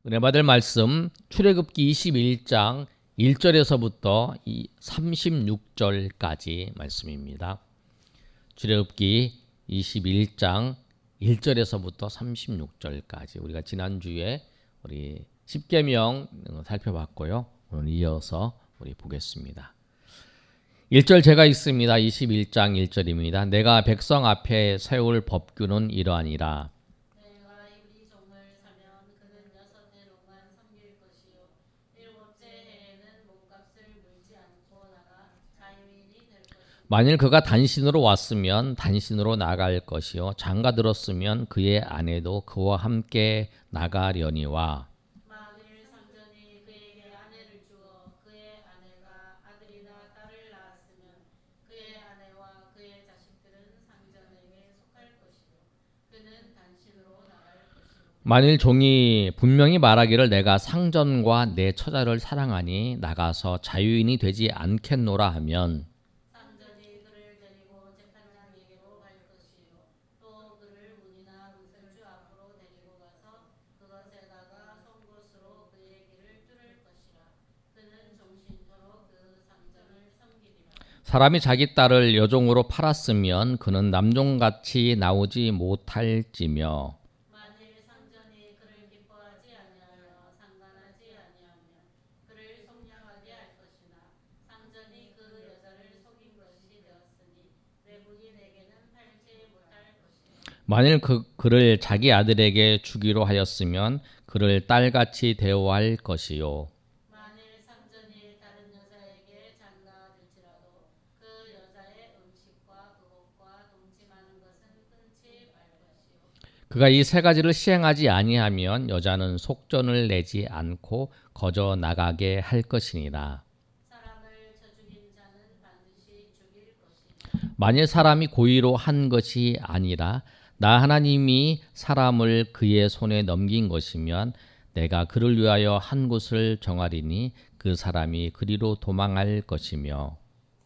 은혜 받을 말씀 출애굽기 21장 1절에서부터 36절까지 말씀입니다. 출애굽기 21장 1절에서부터 36절까지 우리가 지난주에 우리 십계명 살펴봤고요. 오늘 이어서 우리 보겠습니다. 1절 제가 있습니다. 21장 1절입니다. 내가 백성 앞에 세울 법규는 이러하니라. 만일 그가 단신으로 왔으면 단신으로 나갈 것이요 장가 들었으면 그의 아내도 그와 함께 나가려니와 만일 상전이 그에게 아내를 주어 그의 아내가 아들이나 딸을 낳았으면 그의 아내와 그의 자식들은 상전에게 속할 것이요 그는 단신으로 나갈 것이요 만일 종이 분명히 말하기를 내가 상전과 내 처자를 사랑하니 나가서 자유인이 되지 않겠노라 하면 상전이 그를 데리고 재판장에게로 갈 것이요 또 그를 문이나 문설주 앞으로 데리고 가서 그것에다가 송곳으로 그의 길을 뚫을 것이라 그는 종신토록 그 상전을 섬기리라. 사람이 자기 딸을 여종으로 팔았으면 그는 남종같이 나오지 못할지며 만일 상전이 그를 기뻐하지 아니하여 상관하지 아니하면 그를 속량하게 할 것이나 상전이 그 여자를 속인 것이 되었으니 외국인에게는 팔지 못할 것이요 만일 그를 자기 아들에게 주기로 하였으면 그를 딸같이 대우할 것이요 만일 상전이 다른 여자에게 장가들지라도 그 여자의 음식과 그것과 동침하는 것은 끊지 말 것이요 그가 이 세 가지를 시행하지 아니하면 여자는 속전을 내지 않고 거저 나가게 할 것이니라. 사람을 쳐 죽인 자는 반드시 죽일 것이니 만일 사람이 고의로 한 것이 아니라 나 하나님이 사람을 그의 손에 넘긴 것이면 내가 그를 위하여 한 곳을 정하리니 그 사람이 그리로 도망할 것이며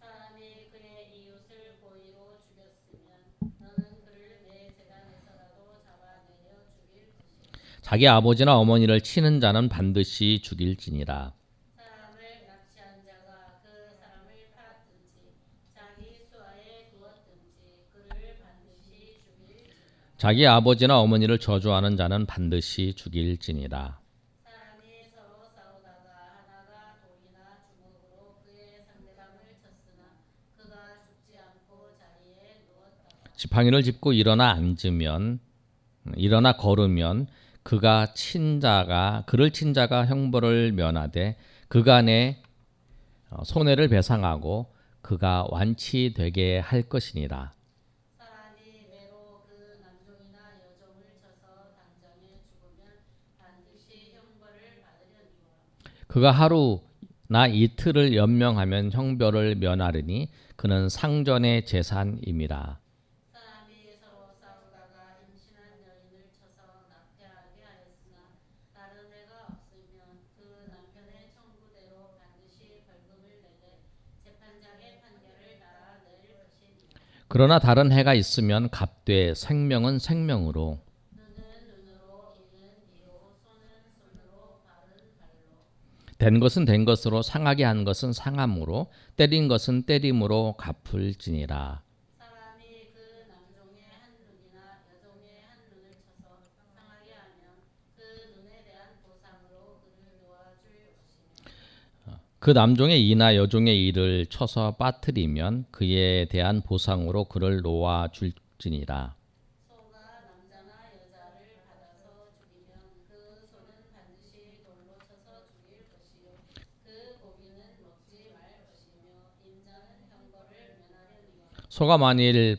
사람이 그의 이웃을 고의로 죽였으면 너는 그를 내 재단에서라도 잡아내려 죽일 것이요 자기 아버지나 어머니를 치는 자는 반드시 죽일지니라. 사람을 납치한 자가 그 사람을 팔았든지 자기 수하에 두었든지 그를 반드시 죽일지니라. 자기 아버지나 어머니를 저주하는 자는 반드시 죽일지니라. 사람이 서로 싸우다가 하나가 돌이나 주먹으로 그의 상대방을 쳤으나 그가 죽지 않고 자리에 누웠다가 지팡이를 짚고 일어나 걸으면 그를 친 자가 형벌을 면하되 그간의 손해를 배상하고 그가 완치되게 할 것이니라. 사람이 매로 그 남종이나 여종을 쳐서 당장에 죽으면 반드시 형벌을 받으려니와 그가 하루나 이틀을 연명하면 형벌을 면하리니 그는 상전의 재산임이라. 사람이 서로 싸우다가 임신한 여인을 쳐서 낙태하게 하였으나 다른 애가 없으면 그 남편의 청구대로 반드시 벌금을 내되 재판장의 판결을 따라 낼 것이니라. 그러나 다른 해가 있으면 값되 생명은 생명으로 눈은 눈으로 이는 이로 손은 손으로 발은 발로 된 것은 된 것으로 상하게 한 것은 상함으로 때린 것은 때림으로 갚을지니라. 사람이 그 남종의 한 눈이나 여종의 한 눈을 쳐서 상하게 하면 그 눈에 대한 보상으로 그를 놓아줄 것이며 그 남종의 이나 여종의 이를 쳐서 빠뜨리면 그에 대한 보상으로 그를 놓아 줄지니라. 소가 남자나 여자를 받아서 죽이면 그 소는 반드시 돌로 쳐서 죽일 것이요 그 고기는 먹지 말 것이며 임자는 형벌을 면하려니와 소가 만일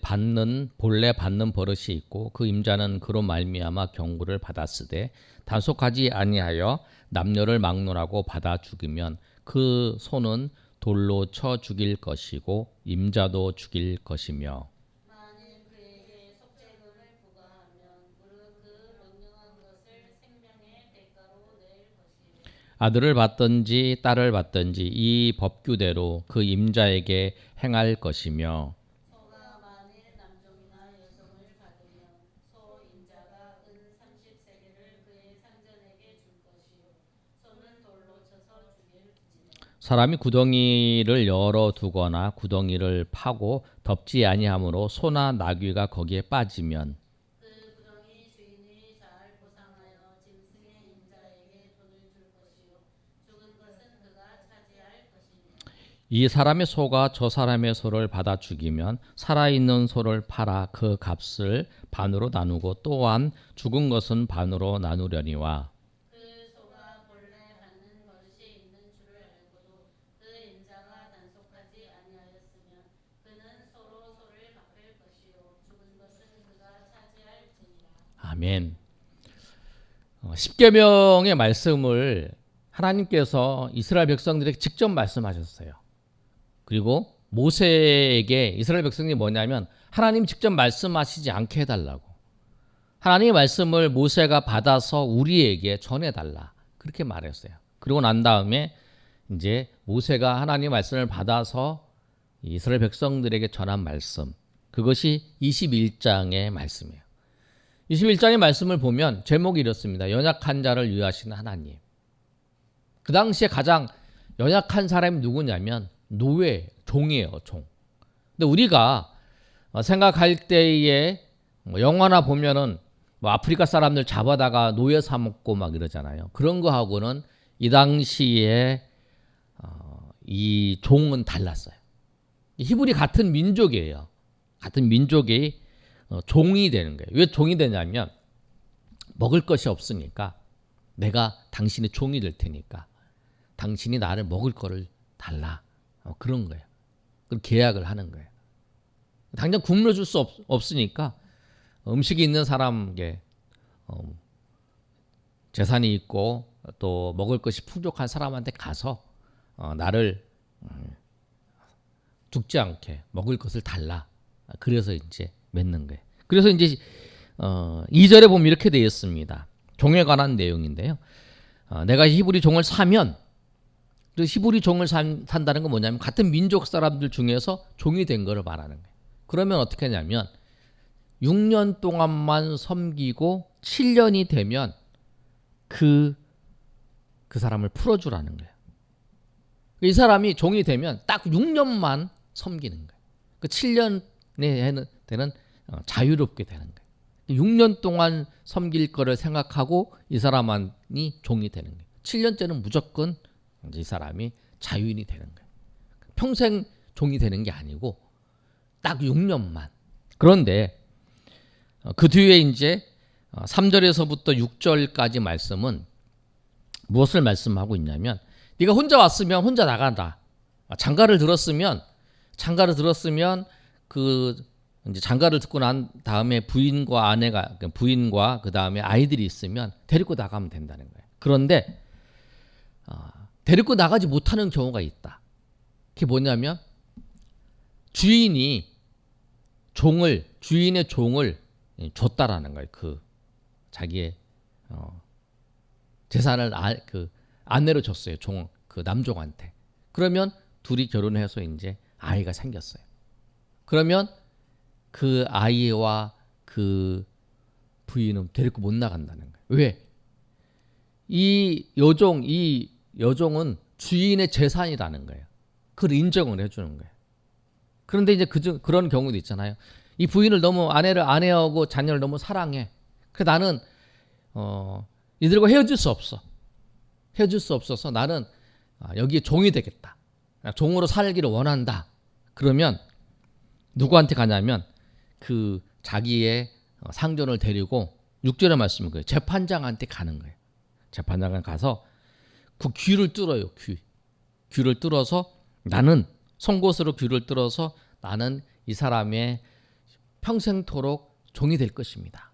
본래 받는 버릇이 있고 그 임자는 그로 말미암아 경고를 받았으되 단속하지 아니하여 남녀를 막론하고 받아 죽이면 그 소는 돌로 쳐 죽일 것이고 임자도 죽일 것이며 만일 그에게 속죄금을 부과하면 무릇 그 명령한 것을 생명의 대가로 낼 것이요 아들을 받든지 딸을 받든지 이 법규대로 그 임자에게 행할 것이며 소가 만일 남종이나 여종을 받으면 소 임자가 은 30세겔을 그의 상전에게 줄 것이요 사람이 구덩이를 열어두거나 구덩이를 파고 덮지 아니하므로 소나 나귀가 거기에 빠지면 그 구덩이 주인이 잘 보상하여 짐승의 임자에게 돈을 줄 것이요 죽은 것은 그가 차지할 것이니라. 이 사람의 소가 저 사람의 소를 받아 죽이면 살아있는 소를 팔아 그 값을 반으로 나누고 또한 죽은 것은 반으로 나누려니와 그 소가 본래 받는 버릇이 있는 줄을 알고도 그 임자가 단속하지 아니하였으면 그는 서로 소를 갚을 것이요 죽은 것은 그가 차지할지니라. 아멘. 십계명의 말씀을 하나님께서 이스라엘 백성들에게 직접 말씀하셨어요. 그리고 모세에게 이스라엘 백성이 뭐냐면 하나님 직접 말씀하시지 않게 해달라고. 하나님의 말씀을 모세가 받아서 우리에게 전해달라. 그렇게 말했어요. 그리고 난 다음에 이제 모세가 하나님의 말씀을 받아서 이스라엘 백성들에게 전한 말씀. 그것이 21장의 말씀이에요. 21장의 말씀을 보면 제목이 이렇습니다. 연약한 자를 위하시는 하나님. 그 당시에 가장 연약한 사람이 누구냐면 노예, 종이에요, 종. 근데 우리가 생각할 때에 영화나 보면은 뭐 아프리카 사람들 잡아다가 노예 삼고 막 이러잖아요. 그런 거하고는 이 당시에 이 종은 달랐어요. 히브리 같은 민족이에요. 같은 민족이 종이 되는 거예요. 왜 종이 되냐면 먹을 것이 없으니까 내가 당신의 종이 될 테니까 당신이 나를 먹을 거를 달라. 그런 거예요. 그 계약을 하는 거예요. 당장 굶어 줄 수 없으니까 음식이 있는 사람에게 재산이 있고 또 먹을 것이 풍족한 사람한테 가서 나를 죽지 않게 먹을 것을 달라. 그래서 이제 맺는 거예요. 그래서 이제 2절에 보면 이렇게 되어 있습니다. 종에 관한 내용인데요. 내가 히브리 종을 사면 히브리 종을 산다는 건 뭐냐면 같은 민족 사람들 중에서 종이 된 거를 말하는 거예요. 그러면 어떻게 하냐면 6년 동안만 섬기고 7년이 되면 그 사람을 풀어주라는 거예요. 이 사람이 종이 되면 딱 6년만 섬기는 거예요. 그 7년에 되는 자유롭게 되는 거예요. 6년 동안 섬길 거를 생각하고 이 사람이 종이 되는 거예요. 7년째는 무조건 이 사람이 자유인이 되는 거예요. 평생 종이 되는 게 아니고 딱 6년만. 그런데 그 뒤에 이제 3절에서부터 6절까지 말씀은 무엇을 말씀하고 있냐면 네가 혼자 왔으면 혼자 나간다. 장가를 들었으면 그 이제 장가를 듣고 난 다음에 부인과 그 다음에 아이들이 있으면 데리고 나가면 된다는 거예요. 그런데 데리고 나가지 못하는 경우가 있다. 그게 뭐냐면 주인의 종을 줬다라는 거예요. 그 자기의 재산을 아내로 줬어요. 그 남종한테. 그러면 둘이 결혼해서 이제 아이가 생겼어요. 그러면 그 아이와 그 부인은 데리고 못 나간다는 거예요. 왜? 이 여종은 주인의 재산이라는 거예요. 그걸 인정을 해주는 거예요. 그런데 이제 그런 경우도 있잖아요. 이 부인을 너무 아내하고 자녀를 너무 사랑해. 그래서 나는 이들과 헤어질 수 없어. 헤어질 수 없어서 나는 여기에 종이 되겠다. 종으로 살기를 원한다. 그러면 누구한테 가냐면 그 자기의 상전을 데리고 6절의 말씀인 거예요. 재판장한테 가는 거예요. 재판장에 가서 그 귀를 뚫어요. 귀를 뚫어서 나는 송곳으로 귀를 뚫어서 나는 이 사람의 평생토록 종이 될 것입니다.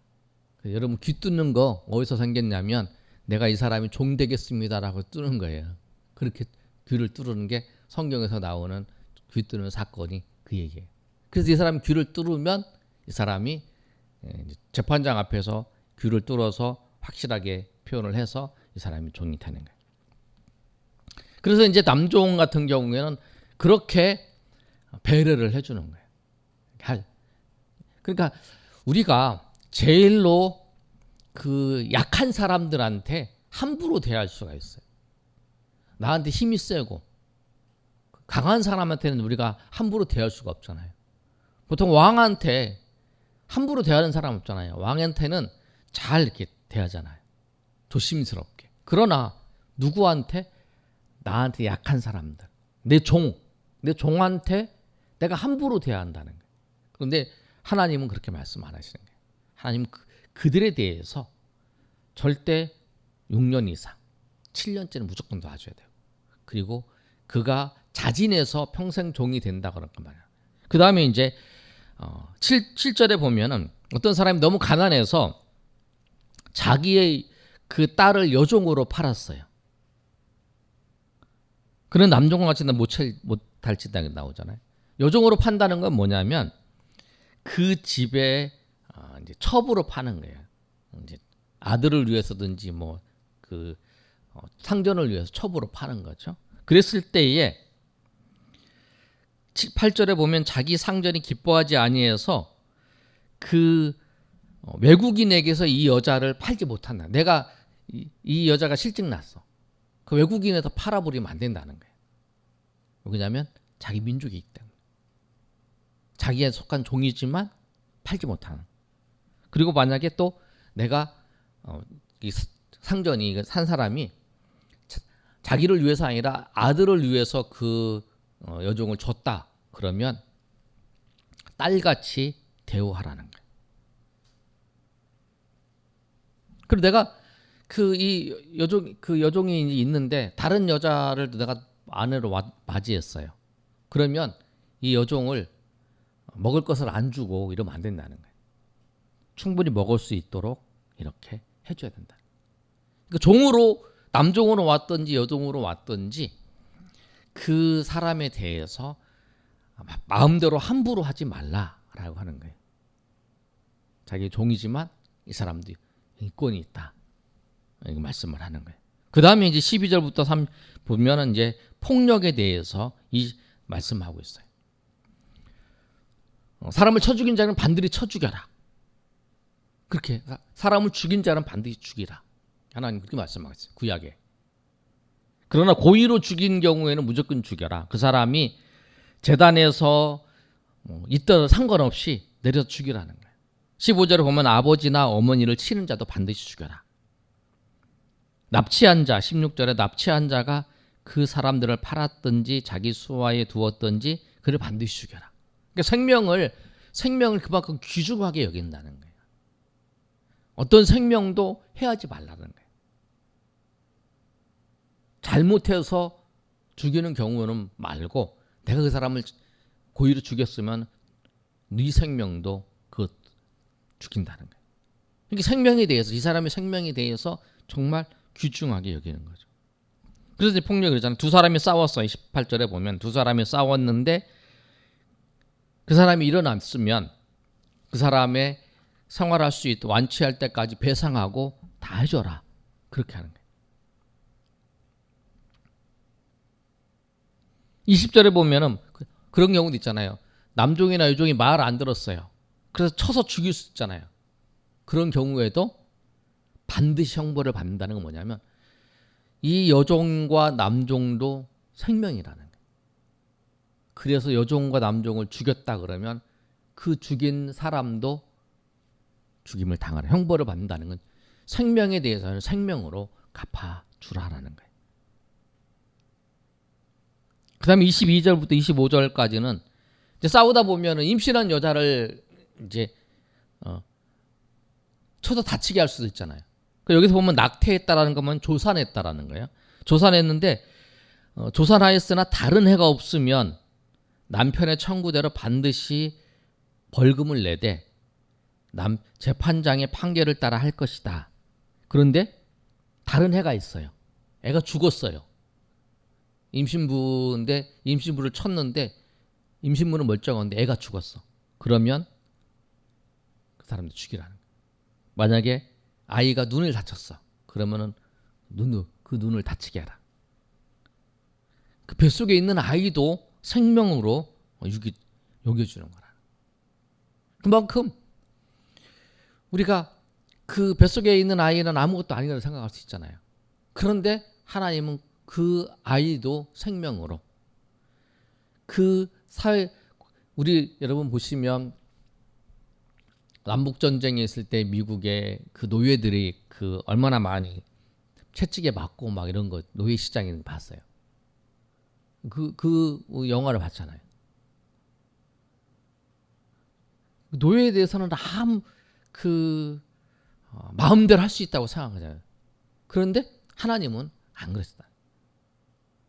여러분 귀 뚫는 거 어디서 생겼냐면 내가 이 사람이 종 되겠습니다라고 뚫는 거예요. 그렇게 귀를 뚫는 게 성경에서 나오는 귀 뚫는 사건이 그 얘기예요. 그래서 이 사람이 귀를 뚫으면 이 사람이 재판장 앞에서 귀를 뚫어서 확실하게 표현을 해서 이 사람이 종이 되는 거예요. 그래서 이제 남종 같은 경우에는 그렇게 배려를 해주는 거예요. 그러니까 우리가 제일로 그 약한 사람들한테 함부로 대할 수가 있어요. 나한테 힘이 세고 강한 사람한테는 우리가 함부로 대할 수가 없잖아요. 보통 왕한테 함부로 대하는 사람 없잖아요. 왕한테는 잘 이렇게 대하잖아요. 조심스럽게. 그러나 누구한테? 나한테 약한 사람들, 내 종한테 내가 함부로 대해야 한다는 거예요. 그런데 하나님은 그렇게 말씀 안 하시는 거예요. 하나님은 그들에 대해서 절대 6년 이상, 7년째는 무조건 놔줘야 돼요. 그리고 그가 자진해서 평생 종이 된다 그런 거 말이야. 그 다음에 이제 7절에 보면은 어떤 사람이 너무 가난해서 자기의 그 딸을 여종으로 팔았어요. 그런 남종과 같이 못할지다 나오잖아요. 여종으로 판다는 건 뭐냐면 그 집에 이제 첩으로 파는 거예요. 이제 아들을 위해서든지 뭐 그 상전을 위해서 첩으로 파는 거죠. 그랬을 때에 8절에 보면 자기 상전이 기뻐하지 아니해서 그 외국인에게서 이 여자를 팔지 못한다. 내가 이 여자가 실직 났어. 그 외국인에서 팔아버리면 안 된다는 거예요. 왜냐하면 자기 민족이 있기 때문에. 자기에 속한 종이지만 팔지 못하는. 그리고 만약에 또 내가 이 상전이 산 사람이 자기를 위해서 아니라 아들을 위해서 그 여종을 줬다. 그러면 딸같이 대우하라는 거예요. 그리고 내가 그 여종이 있는데 다른 여자를 내가 아내로 맞이했어요. 그러면 이 여종을 먹을 것을 안 주고 이러면 안 된다는 거예요. 충분히 먹을 수 있도록 이렇게 해줘야 된다. 그러니까 종으로 남종으로 왔든지 여종으로 왔든지 그 사람에 대해서 마음대로 함부로 하지 말라라고 하는 거예요. 자기 종이지만 이 사람도 인권이 있다. 이거 말씀을 하는 거예요. 그 다음에 이제 12절부터 3 보면은 이제 폭력에 대해서 이 말씀하고 있어요. 사람을 쳐 죽인 자는 반드시 쳐 죽여라. 그렇게 사람을 죽인 자는 반드시 죽이라. 하나님 그렇게 말씀하고 있어요. 구약에. 그러나 고의로 죽인 경우에는 무조건 죽여라. 그 사람이 재단에서 있던 상관없이 내려서 죽이라는 거예요. 15절에 보면 아버지나 어머니를 치는 자도 반드시 죽여라. 납치한 자, 16절에 납치한 자가 그 사람들을 팔았든지 자기 수하에 두었든지 그를 반드시 죽여라. 그러니까 생명을 그만큼 귀중하게 여긴다는 거예요. 어떤 생명도 해하지 말라는 거예요. 잘못해서 죽이는 경우는 말고 내가 그 사람을 고의로 죽였으면 네 생명도 그 죽인다는 거예요. 그러니까 생명에 대해서 이 사람의 생명에 대해서 정말 귀중하게 여기는 거죠. 그래서 폭력이 그러잖아요. 두 사람이 싸웠어요. 18절에 보면 두 사람이 싸웠는데 그 사람이 일어났으면 그 사람의 생활할 수 있도록 완치할 때까지 배상하고 다 해줘라. 그렇게 하는 거예요. 20절에 보면은 그런 경우도 있잖아요. 남종이나 여종이 말 안 들었어요. 그래서 쳐서 죽일 수 있잖아요. 그런 경우에도 반드시 형벌을 받는다는 건 뭐냐면 이 여종과 남종도 생명이라는 거예요. 그래서 여종과 남종을 죽였다 그러면 그 죽인 사람도 죽임을 당하라. 형벌을 받는다는 건 생명에 대해서는 생명으로 갚아주라라는 거예요. 그 다음에 22절부터 25절까지는 이제 싸우다 보면은 임신한 여자를 이제 쳐서 다치게 할 수도 있잖아요. 여기서 보면 낙태했다라는 것만 조산했다라는 거예요. 조산했는데 조산하였으나 다른 해가 없으면 남편의 청구대로 반드시 벌금을 내되 재판장의 판결을 따라 할 것이다. 그런데 다른 해가 있어요. 애가 죽었어요. 임신부인데 임신부를 쳤는데 임신부는 멀쩡한데 애가 죽었어. 그러면 그 사람도 죽이라는 거예요. 만약에 아이가 눈을 다쳤어. 그러면은 그 눈을 다치게 하라. 그 뱃속에 있는 아이도 생명으로 여겨주는 거라. 그만큼 우리가 그 뱃속에 있는 아이는 아무것도 아니라고 생각할 수 있잖아요. 그런데 하나님은 그 아이도 생명으로 그 사회 우리 여러분 보시면 남북 전쟁이 있을 때 미국의 그 노예들이 그 얼마나 많이 채찍에 맞고 막 이런 거 노예 시장에 봤어요. 그 영화를 봤잖아요. 노예에 대해서는 아무 마음대로 할 수 있다고 생각하잖아요. 그런데 하나님은 안 그랬다.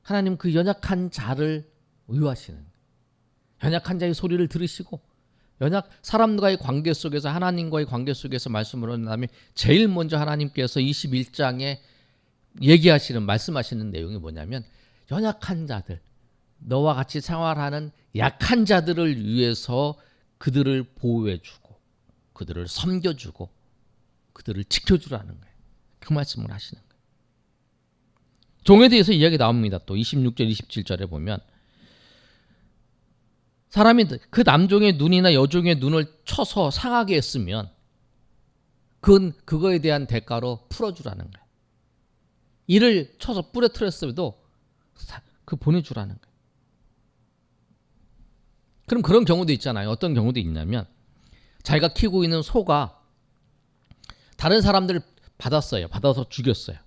하나님 그 연약한 자를 위로하시는, 연약한 자의 소리를 들으시고 사람과의 관계 속에서, 하나님과의 관계 속에서 말씀을 한다면 제일 먼저 하나님께서 21장에 말씀하시는 내용이 뭐냐면, 연약한 자들, 너와 같이 생활하는 약한 자들을 위해서 그들을 보호해주고 그들을 섬겨주고 그들을 지켜주라는 거예요. 그 말씀을 하시는 거예요. 종에 대해서 이야기 나옵니다. 또 26절 27절에 보면 사람이 그 남종의 눈이나 여종의 눈을 쳐서 상하게 했으면 그거에 대한 대가로 풀어주라는 거예요. 이를 쳐서 부러뜨렸어도 그 보내주라는 거예요. 그럼 그런 경우도 있잖아요. 어떤 경우도 있냐면 자기가 키우고 있는 소가 다른 사람들을 받아서 죽였어요.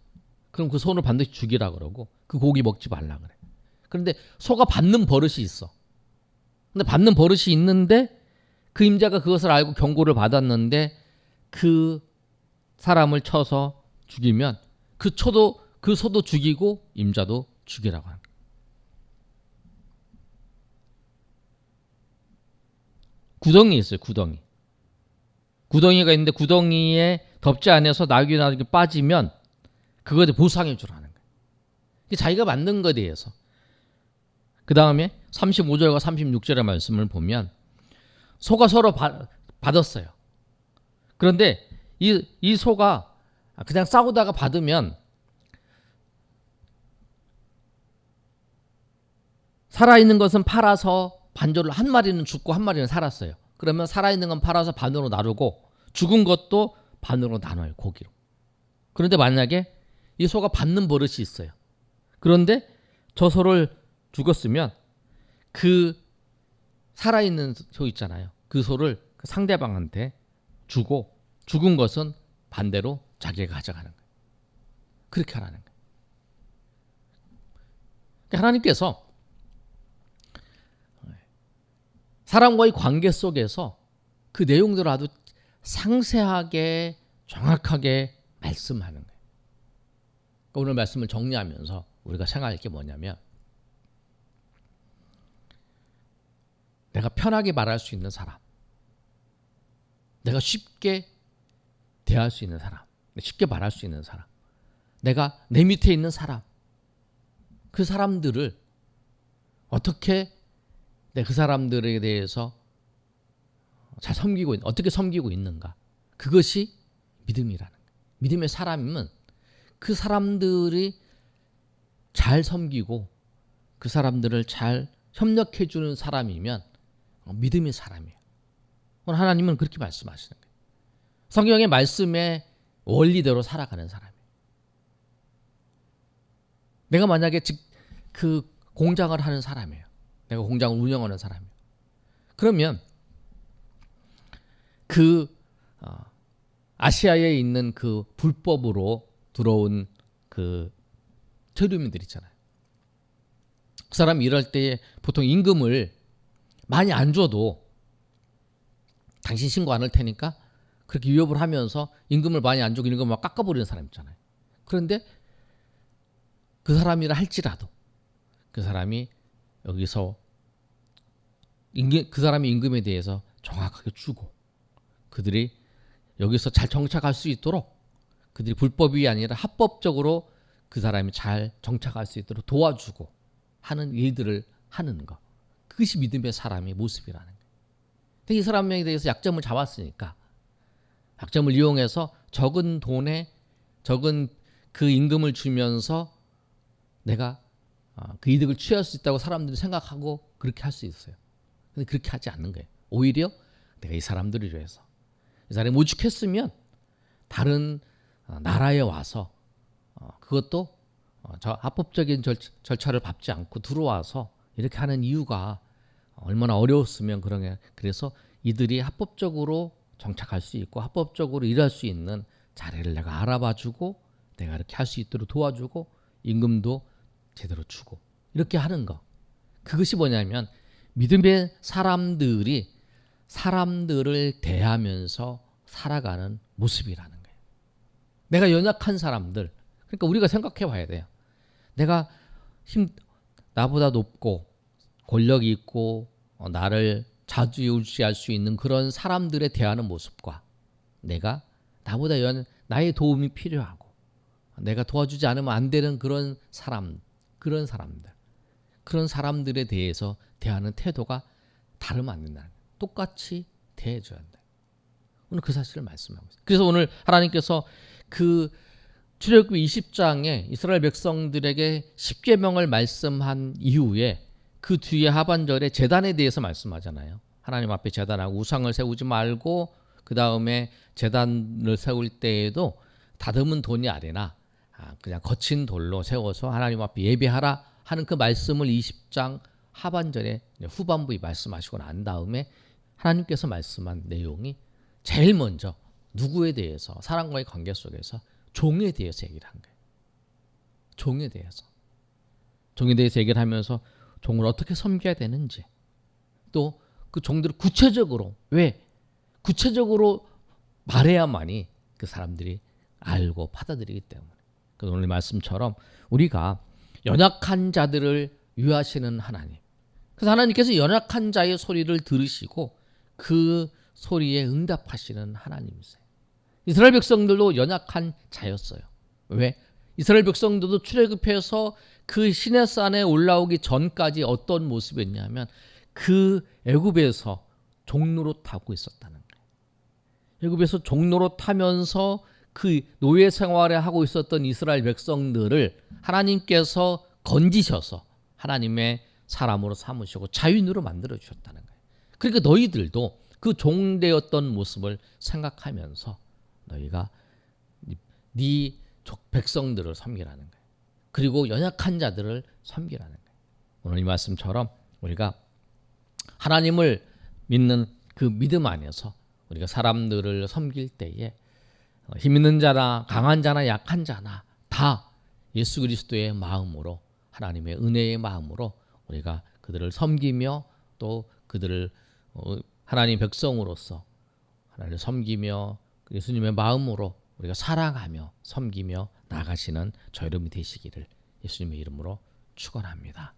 그럼 그 소를 반드시 죽이라 그러고 그 고기 먹지 말라 그래. 그런데 소가 받는 버릇이 있어. 근데 받는 버릇이 있는데 그 임자가 그것을 알고 경고를 받았는데 그 사람을 쳐서 죽이면 그 소도 죽이고 임자도 죽이라고 하는 거예요. 구덩이 있어요. 구덩이가 있는데 구덩이에 덮지 않아서 나귀 빠지면 그거에 보상해 주라는 거예요. 자기가 만든 것에 대해서. 그 다음에 35절과 36절의 말씀을 보면 소가 서로 받았어요. 그런데 이 소가 그냥 싸우다가 받으면 살아있는 것은 팔아서 반절로, 한 마리는 죽고 한 마리는 살았어요. 그러면 살아있는 건 팔아서 반으로 나누고 죽은 것도 반으로 나눠요. 고기로. 그런데 만약에 이 소가 받는 버릇이 있어요. 그런데 저 소를 죽었으면 그 살아있는 소 있잖아요. 그 소를 상대방한테 주고 죽은 것은 반대로 자기가 가져가는 거예요. 그렇게 하라는 거예요. 그러니까 하나님께서 사람과의 관계 속에서 그 내용들을 아주 상세하게 정확하게 말씀하는 거예요. 그러니까 오늘 말씀을 정리하면서 우리가 생각할 게 뭐냐면, 내가 편하게 말할 수 있는 사람, 내가 쉽게 대할 수 있는 사람, 쉽게 말할 수 있는 사람, 내가 내 밑에 있는 사람, 그 사람들을 어떻게 그 사람들에 대해서 잘 어떻게 섬기고 있는가, 그것이 믿음이라는 거예요. 믿음의 사람이면 그 사람들이 잘 섬기고 그 사람들을 잘 협력해 주는 사람이면 믿음의 사람이에요. 오늘 하나님은 그렇게 말씀하시는 거예요. 성경의 말씀의 원리대로 살아가는 사람이에요. 내가 만약에 그 공장을 하는 사람이에요. 내가 공장을 운영하는 사람이에요. 그러면 아시아에 있는 그 불법으로 들어온 그 체류민들 있잖아요. 그 사람이 일할 때에 보통 임금을 많이 안 줘도 당신 신고 안 할 테니까 그렇게 위협을 하면서 임금을 많이 안 주고 임금을 막 깎아버리는 사람 있잖아요. 그런데 그 사람이라 할지라도 그 사람이 여기서 그 사람의 임금에 대해서 정확하게 주고 그들이 여기서 잘 정착할 수 있도록, 그들이 불법이 아니라 합법적으로 그 사람이 잘 정착할 수 있도록 도와주고 하는 일들을 하는 것, 그것이 믿음의 사람의 모습이라는 거예요. 이 사람에 대해서 약점을 잡았으니까 약점을 이용해서 적은 돈에 적은 그 임금을 주면서 내가 그 이득을 취할 수 있다고 사람들이 생각하고 그렇게 할 수 있어요. 근데 그렇게 하지 않는 거예요. 오히려 내가 이 사람들을 위해서, 이 사람이 오죽했으면 다른 나라에 와서 그것도 저 합법적인 절차를 밟지 않고 들어와서 이렇게 하는 이유가 얼마나 어려웠으면 그런 게. 그래서 이들이 합법적으로 정착할 수 있고 합법적으로 일할 수 있는 자리를 내가 알아봐주고 내가 이렇게 할 수 있도록 도와주고 임금도 제대로 주고 이렇게 하는 거. 그것이 뭐냐면 믿음의 사람들이 사람들을 대하면서 살아가는 모습이라는 거예요. 내가 연약한 사람들, 그러니까 우리가 생각해 봐야 돼요. 내가 나보다 높고 권력이 있고 나를 좌지우지할 수 있는 그런 사람들에 대하는 모습과 내가 나의 도움이 필요하고 내가 도와주지 않으면 안 되는 그런 사람들에 대해서 대하는 태도가 다르면 안 된다. 똑같이 대해줘야 한다. 오늘 그 사실을 말씀하고 있어요. 그래서 오늘 하나님께서 그 출애굽기 20장에 이스라엘 백성들에게 십계명을 말씀한 이후에 그 뒤에 하반절에 제단에 대해서 말씀하잖아요. 하나님 앞에 제단하고 우상을 세우지 말고 그 다음에 제단을 세울 때에도 다듬은 돈이 아니라 그냥 거친 돌로 세워서 하나님 앞에 예배하라 하는 그 말씀을 20장 하반절에 후반부에 말씀하시고 난 다음에 하나님께서 말씀한 내용이 제일 먼저 누구에 대해서 사람과의 관계 속에서 종에 대해서 얘기를 한 거예요. 종에 대해서 얘기를 하면서 종을 어떻게 섬겨야 되는지 또 그 종들을 구체적으로 말해야만이 그 사람들이 알고 받아들이기 때문에. 그래서 오늘 말씀처럼 우리가 연약한 자들을 위하시는 하나님. 그래서 하나님께서 연약한 자의 소리를 들으시고 그 소리에 응답하시는 하나님이세요. 이스라엘 백성들도 연약한 자였어요. 왜? 이스라엘 백성들도 출애굽해서 그 시내산에 올라오기 전까지 어떤 모습이었냐면 그 애굽에서 종로로 타고 있었다는 거예요. 애굽에서 종로로 타면서 그 노예 생활을 하고 있었던 이스라엘 백성들을 하나님께서 건지셔서 하나님의 사람으로 삼으시고 자유인으로 만들어 주셨다는 거예요. 그러니까 너희들도 그 종되었던 모습을 생각하면서 너희가 네 백성들을 섬기라는 거예요. 그리고 연약한 자들을 섬기라는 거예요. 오늘 이 말씀처럼 우리가 하나님을 믿는 그 믿음 안에서 우리가 사람들을 섬길 때에 힘 있는 자나 강한 자나 약한 자나 다 예수 그리스도의 마음으로 하나님의 은혜의 마음으로 우리가 그들을 섬기며 또 그들을 하나님 백성으로서 하나님을 섬기며 예수님의 마음으로 우리가 사랑하며 섬기며 나아가시는 저 여러분이 되시기를 예수님의 이름으로 축원합니다.